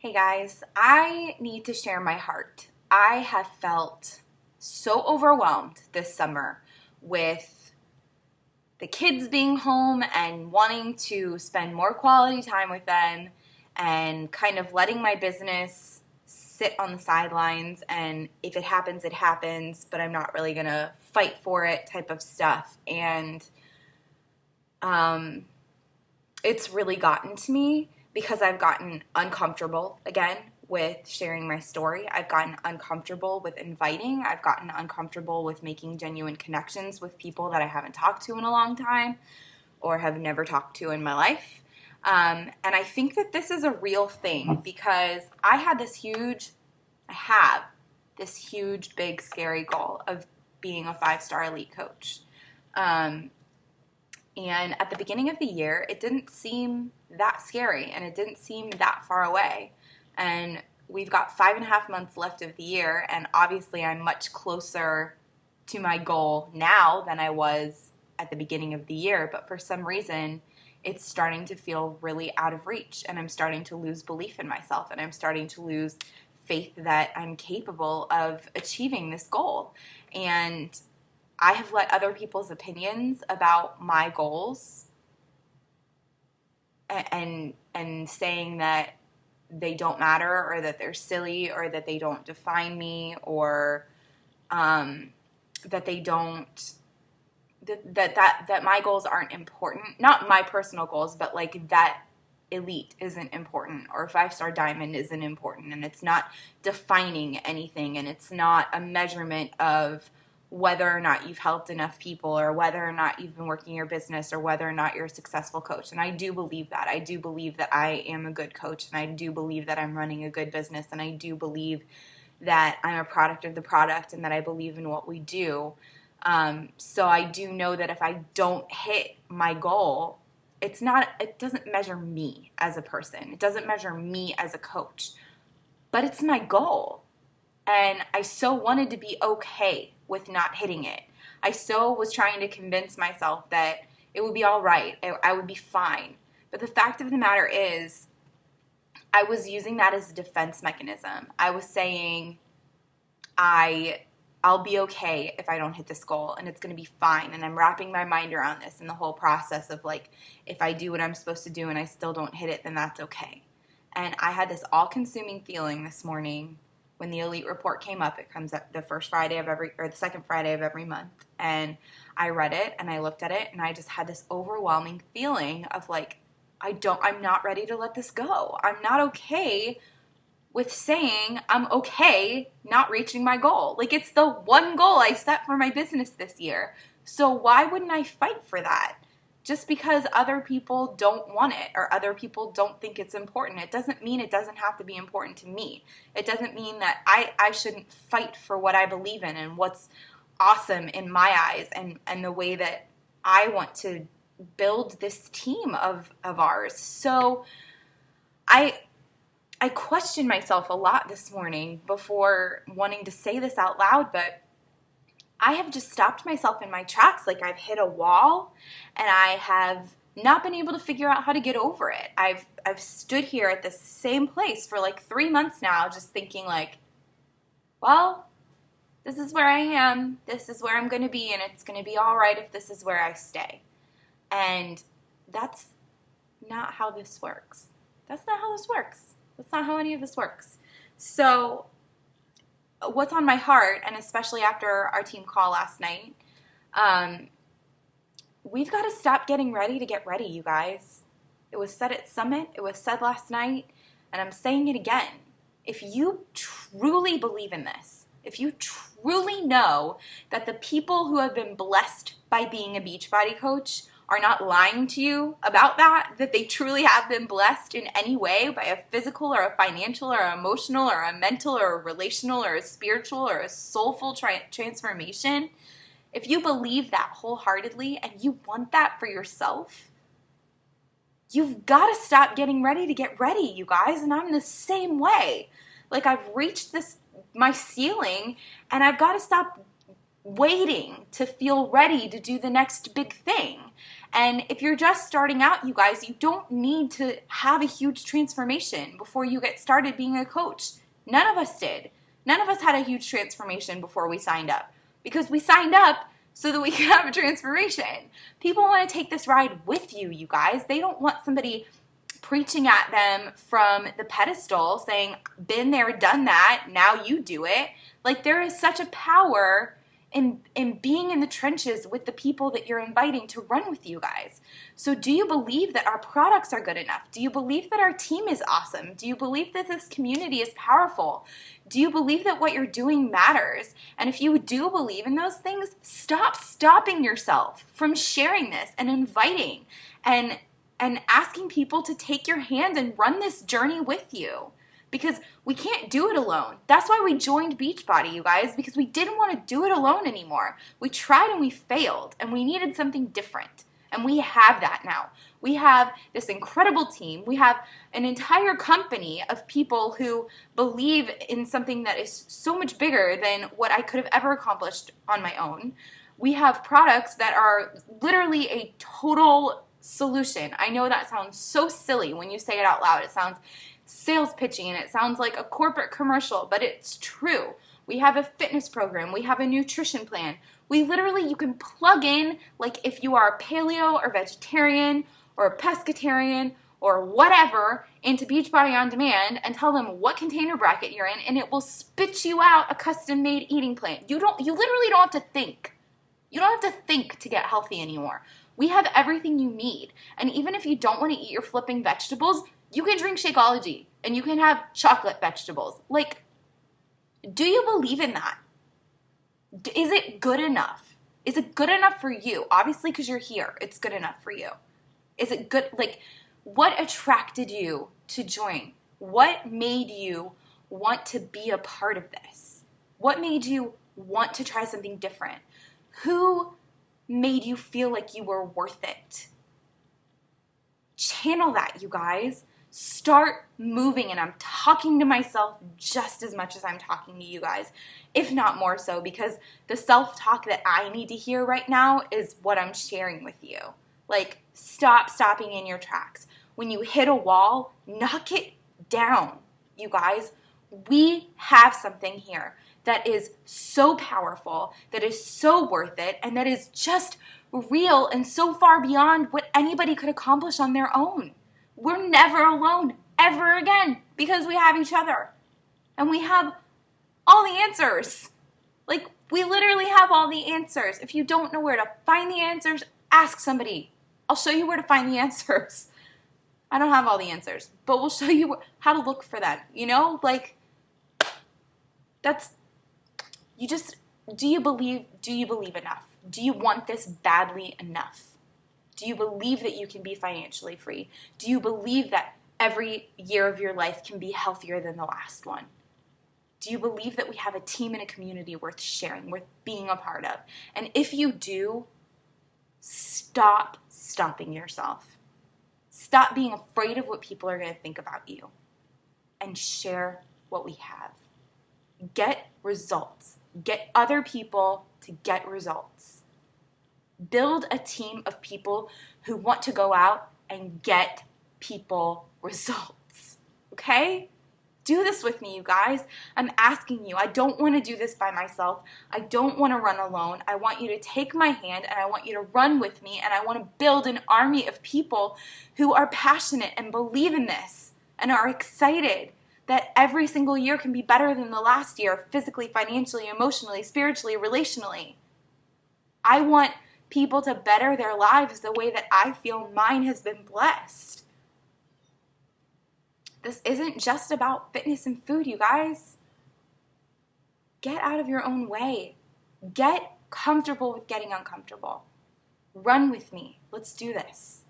Hey guys, I need to share my heart. I have felt so overwhelmed this summer with the kids being home and wanting to spend more quality time with them and kind of letting my business sit on the sidelines, and if it happens, it happens, but I'm not really gonna fight for it type of stuff. And um, it's really gotten to me because I've gotten uncomfortable again with sharing my story. I've gotten uncomfortable with inviting. I've gotten uncomfortable with making genuine connections with people that I haven't talked to in a long time or have never talked to in my life. And I think that this is a real thing because I have this huge, big, scary goal of being a 5-star elite coach. And at the beginning of the year, it didn't seem that scary and it didn't seem that far away. And we've got 5.5 months left of the year, and obviously I'm much closer to my goal now than I was at the beginning of the year. But for some reason, it's starting to feel really out of reach, and I'm starting to lose belief in myself, and I'm starting to lose faith that I'm capable of achieving this goal. And I have let other people's opinions about my goals and saying that they don't matter or that they're silly or that they don't define me or that they don't that my goals aren't important. Not my personal goals, but like that elite isn't important or 5-star diamond isn't important, and it's not defining anything, and it's not a measurement of whether or not you've helped enough people or whether or not you've been working your business or whether or not you're a successful coach. And I do believe that. I do believe that I am a good coach, and I do believe that I'm running a good business, and I do believe that I'm a product of the product and that I believe in what we do. So I do know that if I don't hit my goal, it doesn't measure me as a person. It doesn't measure me as a coach, but it's my goal. And I so wanted to be okay with not hitting it. I so was trying to convince myself that it would be all right. I would be fine. But the fact of the matter is, I was using that as a defense mechanism. I was saying, I'll be okay if I don't hit this goal, and it's going to be fine. And I'm wrapping my mind around this and the whole process of like, if I do what I'm supposed to do and I still don't hit it, then that's okay. And I had this all-consuming feeling this morning when the elite report came up. It comes up the second Friday of every month. And I read it and I looked at it and I just had this overwhelming feeling of like, I'm not ready to let this go. I'm not okay with saying I'm okay not reaching my goal. Like, it's the one goal I set for my business this year. So why wouldn't I fight for that? Just because other people don't want it or other people don't think it's important, it doesn't mean it doesn't have to be important to me. It doesn't mean that I shouldn't fight for what I believe in and what's awesome in my eyes and the way that I want to build this team of ours. So I questioned myself a lot this morning before wanting to say this out loud, but I have just stopped myself in my tracks. Like, I've hit a wall and I have not been able to figure out how to get over it. I've stood here at the same place for like 3 months now, just thinking like, well, this is where I am. This is where I'm going to be, and it's going to be all right if this is where I stay. And that's not how this works. That's not how this works. That's not how any of this works. So what's on my heart, and especially after our team call last night, we've got to stop getting ready to get ready, you guys. It was said at Summit. It was said last night, and I'm saying it again. If you truly believe in this, if you truly know that the people who have been blessed by being a Beachbody coach are not lying to you about that they truly have been blessed in any way by a physical or a financial or emotional or a mental or a relational or a spiritual or a soulful transformation, if you believe that wholeheartedly and you want that for yourself, you've got to stop getting ready to get ready, you guys. And I'm the same way. Like, I've reached my ceiling, and I've got to stop waiting to feel ready to do the next big thing. And if you're just starting out, you guys, you don't need to have a huge transformation before you get started being a coach. None of us did. None of us had a huge transformation before we signed up, because we signed up so that we could have a transformation. People want to take this ride with you, you guys. They don't want somebody preaching at them from the pedestal saying, been there, done that, now you do it. Like, there is such a power in being in the trenches with the people that you're inviting to run with you guys. So do you believe that our products are good enough? Do you believe that our team is awesome? Do you believe that this community is powerful? Do you believe that what you're doing matters? And if you do believe in those things, stop stopping yourself from sharing this and inviting and asking people to take your hand and run this journey with you. Because we can't do it alone. That's why we joined Beachbody, you guys, because we didn't want to do it alone anymore. We tried and we failed, and we needed something different. And we have that now. We have this incredible team. We have an entire company of people who believe in something that is so much bigger than what I could have ever accomplished on my own. We have products that are literally a total solution. I know that sounds so silly when you say it out loud. It sounds sales pitching and it sounds like a corporate commercial, but it's true. We have a fitness program. We have a nutrition plan. We literally, you can plug in, like if you are a paleo or vegetarian or a pescatarian or whatever, into Beachbody On Demand and tell them what container bracket you're in, and it will spit you out a custom-made eating plan. You literally don't have to think. You don't have to think to get healthy anymore. We have everything you need. And even if you don't want to eat your flipping vegetables, you can drink Shakeology and you can have chocolate vegetables. Like, do you believe in that? Is it good enough? Is it good enough for you? Obviously, because you're here, it's good enough for you. Is it good? Like, what attracted you to join? What made you want to be a part of this? What made you want to try something different? Who made you feel like you were worth it? Channel that, you guys. Start moving, and I'm talking to myself just as much as I'm talking to you guys, if not more so, because the self-talk that I need to hear right now is what I'm sharing with you. Like, stop stopping in your tracks. When you hit a wall, knock it down, you guys. We have something here that is so powerful, that is so worth it, and that is just real and so far beyond what anybody could accomplish on their own. We're never alone ever again because we have each other and we have all the answers. Like, we literally have all the answers. If you don't know where to find the answers, ask somebody. I'll show you where to find the answers. I don't have all the answers, but we'll show you how to look for them. You know, like, do you believe enough? Do you want this badly enough? Do you believe that you can be financially free? Do you believe that every year of your life can be healthier than the last one? Do you believe that we have a team and a community worth sharing, worth being a part of? And if you do, stop stopping yourself. Stop being afraid of what people are going to think about you and share what we have. Get results. Get other people to get results. Build a team of people who want to go out and get people results. Okay? Do this with me, you guys. I'm asking you. I don't want to do this by myself. I don't want to run alone. I want you to take my hand and I want you to run with me, and I want to build an army of people who are passionate and believe in this and are excited that every single year can be better than the last year, physically, financially, emotionally, spiritually, relationally. I want people to better their lives the way that I feel mine has been blessed. This isn't just about fitness and food, you guys. Get out of your own way. Get comfortable with getting uncomfortable. Run with me. Let's do this.